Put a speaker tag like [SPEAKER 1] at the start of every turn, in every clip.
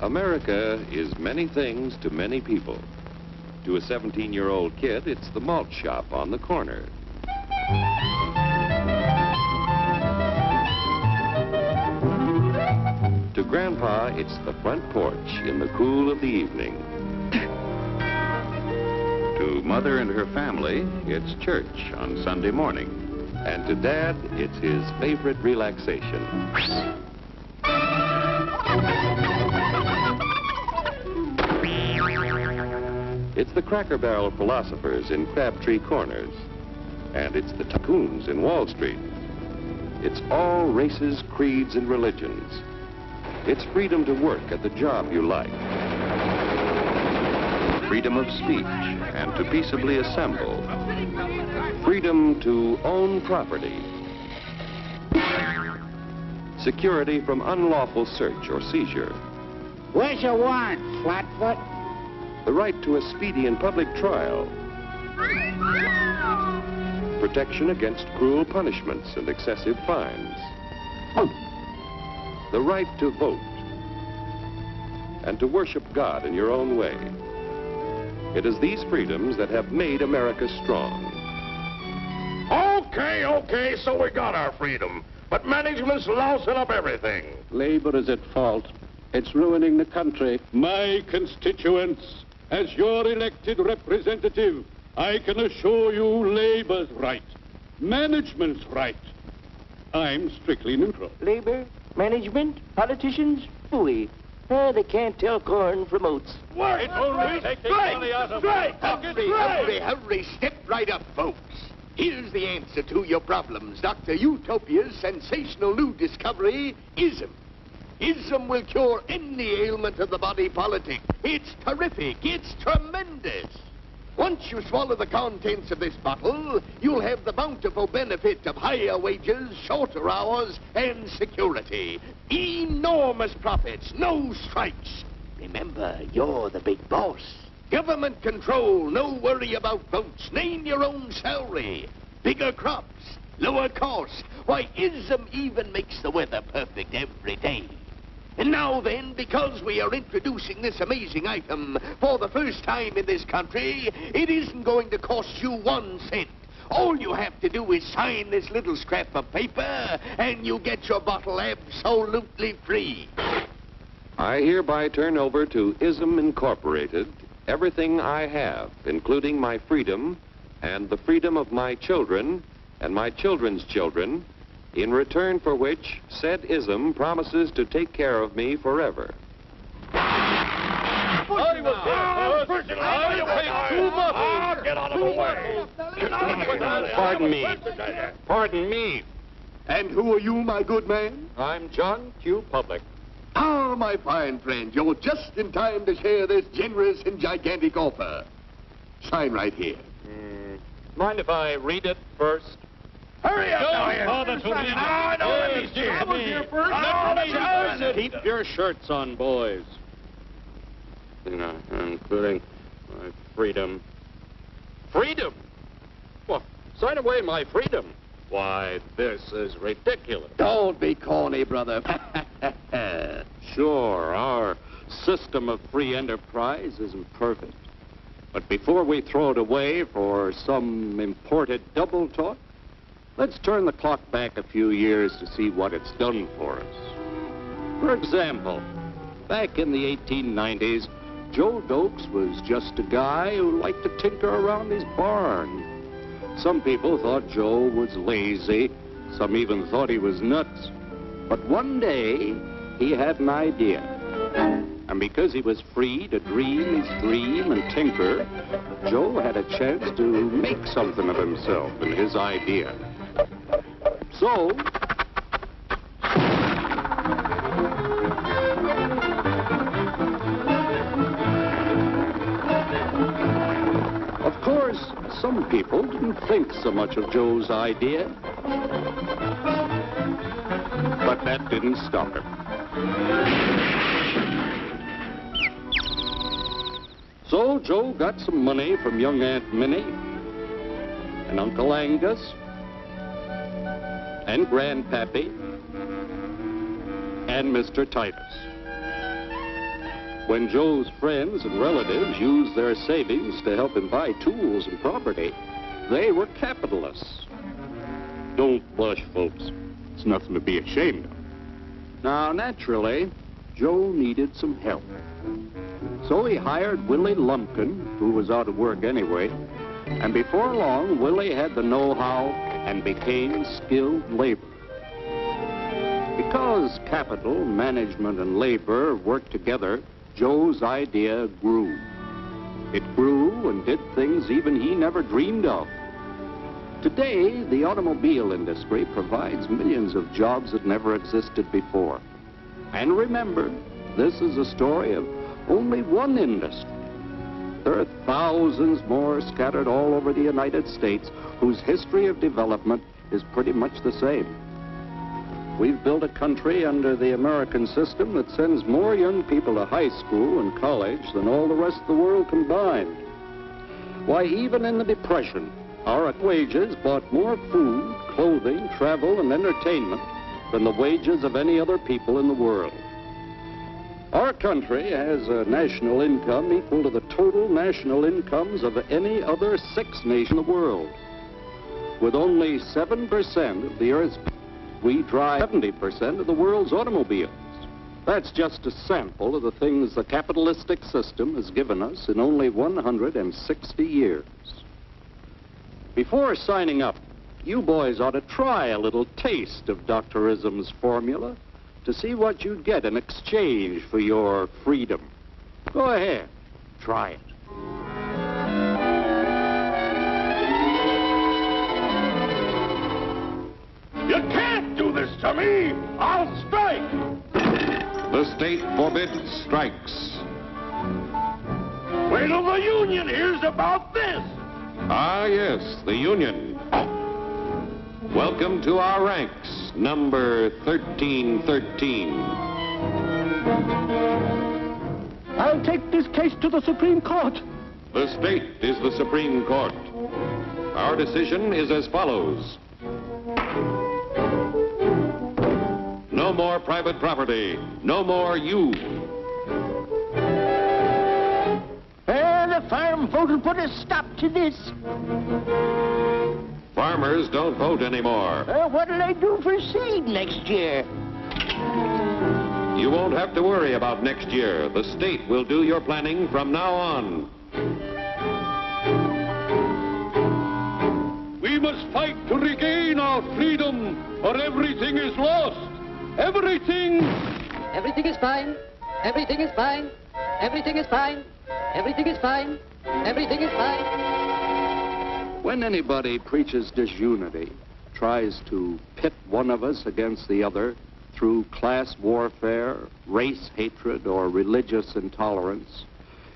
[SPEAKER 1] America is many things to many people. To a 17-year-old kid, it's the malt shop on the corner. To Grandpa, it's the front porch in the cool of the evening. To Mother and her family, it's church on Sunday morning. And to Dad, it's his favorite relaxation. It's the Cracker Barrel philosophers in Crabtree Corners. And it's the tycoons in Wall Street. It's all races, creeds, and religions. It's freedom to work at the job you like. Freedom of speech and to peaceably assemble. Freedom to own property. Security from unlawful search or seizure.
[SPEAKER 2] Where's your warrant, Flatfoot?
[SPEAKER 1] The right to a speedy and public trial. Protection against cruel punishments and excessive fines. The right to vote. And to worship God in your own way. It is these freedoms that have made America strong.
[SPEAKER 3] Okay, so we got our freedom. But management's lousing up everything.
[SPEAKER 4] Labor is at fault. It's ruining the country.
[SPEAKER 5] My constituents, as your elected representative, I can assure you Labor's right, management's right. I'm strictly neutral.
[SPEAKER 6] Labor, management, politicians, phooey. They can't tell corn from oats.
[SPEAKER 3] It's only taking money out of
[SPEAKER 7] Hurry, step right up, folks. Here's the answer to your problems. Dr. Utopia's sensational new discovery, ism. Ism will cure any ailment of the body politic. It's terrific. It's tremendous. Once you swallow the contents of this bottle, you'll have the bountiful benefit of higher wages, shorter hours, and security. Enormous profits, no strikes. Remember, you're the big boss. Government control, no worry about votes. Name your own salary. Bigger crops, lower costs. Why, ism even makes the weather perfect every day. And now then, because we are introducing this amazing item for the first time in this country, it isn't going to cost you 1 cent. All you have to do is sign this little scrap of paper, and you get your bottle absolutely free.
[SPEAKER 1] I hereby turn over to ISM Incorporated everything I have, including my freedom and the freedom of my children and my children's children, in return for which said ISM promises to take care of me forever.
[SPEAKER 3] Get out of the way.
[SPEAKER 4] Pardon me.
[SPEAKER 7] And who are you, my good man?
[SPEAKER 4] I'm John Q. Public.
[SPEAKER 7] Ah, my fine friend, you're just in time to share this generous and gigantic offer. Sign right here.
[SPEAKER 4] Mind if I read it first?
[SPEAKER 3] Hurry up,
[SPEAKER 4] Keep your shirts on, boys. Including my freedom. Freedom? Well, sign away my freedom. Why, this is ridiculous.
[SPEAKER 7] Don't be corny, brother.
[SPEAKER 4] Sure, our system of free enterprise isn't perfect. But before we throw it away for some imported double talk, let's turn the clock back a few years to see what it's done for us. For example, back in the 1890s, Joe Dokes was just a guy who liked to tinker around his barn. Some people thought Joe was lazy. Some even thought he was nuts. But one day, he had an idea. And because he was free to dream his dream and tinker, Joe had a chance to make something of himself and his idea. So, of course, some people didn't think so much of Joe's idea. But that didn't stop him. So Joe got some money from young Aunt Minnie and Uncle Angus and Grandpappy and Mr. Titus. When Joe's friends and relatives used their savings to help him buy tools and property, they were capitalists. Don't blush, folks. It's nothing to be ashamed of. Now, naturally, Joe needed some help. So he hired Willie Lumpkin, who was out of work anyway, and before long, Willie had the know-how and became skilled labor. Because capital, management, and labor worked together, Joe's idea grew. It grew and did things even he never dreamed of. Today, the automobile industry provides millions of jobs that never existed before. And remember, this is a story of only one industry. There are thousands more scattered all over the United States whose history of development is pretty much the same. We've built a country under the American system that sends more young people to high school and college than all the rest of the world combined. Why, even in the Depression, our wages bought more food, clothing, travel, and entertainment than the wages of any other people in the world. Our country has a national income equal to the total national incomes of any other 6 nations in the world. With only 7% of the Earth's people, we drive 70% of the world's automobiles. That's just a sample of the things the capitalistic system has given us in only 160 years. Before signing up, you boys ought to try a little taste of Dr. Ism's formula to see what you'd get in exchange for your freedom. Go ahead, try it.
[SPEAKER 3] You can't do this to me! I'll strike!
[SPEAKER 1] The state forbids strikes.
[SPEAKER 3] Wait till the union hears about this!
[SPEAKER 1] Ah, yes, the union. Welcome to our ranks, number 1313.
[SPEAKER 6] I'll take this case to the Supreme Court.
[SPEAKER 1] The state is the Supreme Court. Our decision is as follows. No more private property. No more you.
[SPEAKER 6] The farm vote will put a stop to this.
[SPEAKER 1] Farmers don't vote anymore.
[SPEAKER 6] What'll they do for seed next year?
[SPEAKER 1] You won't have to worry about next year. The state will do your planning from now on.
[SPEAKER 5] We must fight to regain our freedom, or everything is lost. Everything!
[SPEAKER 8] Everything is fine. Everything is fine. Everything is fine. Everything is fine. Everything is fine.
[SPEAKER 4] When anybody preaches disunity, tries to pit one of us against the other through class warfare, race hatred, or religious intolerance,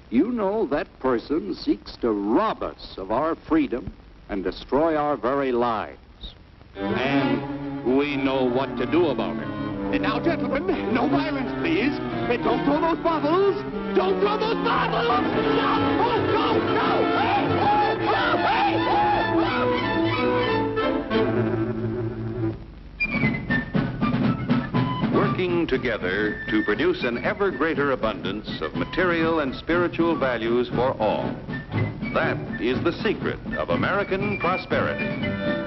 [SPEAKER 4] you know that person seeks to rob us of our freedom and destroy our very lives. And we know what to do about it.
[SPEAKER 7] Now, gentlemen, no violence, please. Don't throw those bottles. Don't throw those bottles. No! Oh, no, no! Hey, oh, hey,
[SPEAKER 1] Working together to produce an ever greater abundance of material and spiritual values for all. That is the secret of American prosperity.